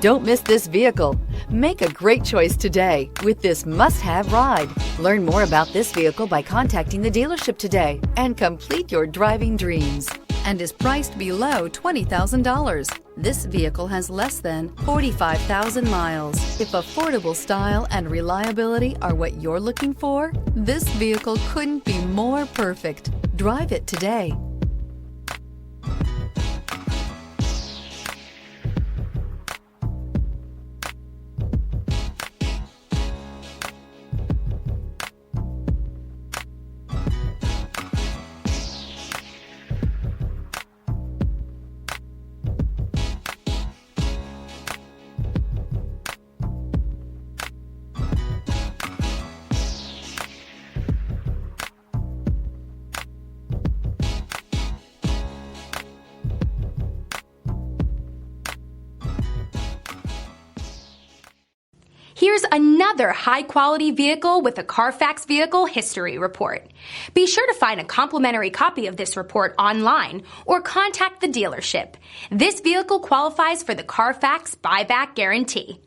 Don't miss this vehicle. Make a great choice today with this must-have ride. Learn more about this vehicle by contacting the dealership today and complete your driving dreams. And is priced below $20,000. This vehicle has less than 45,000 miles. If affordable style and reliability are what you're looking for, this vehicle couldn't be more perfect. Drive it today. Here's another high-quality vehicle with a Carfax Vehicle History Report. Be sure to find a complimentary copy of this report online or contact the dealership. This vehicle qualifies for the Carfax Buyback Guarantee.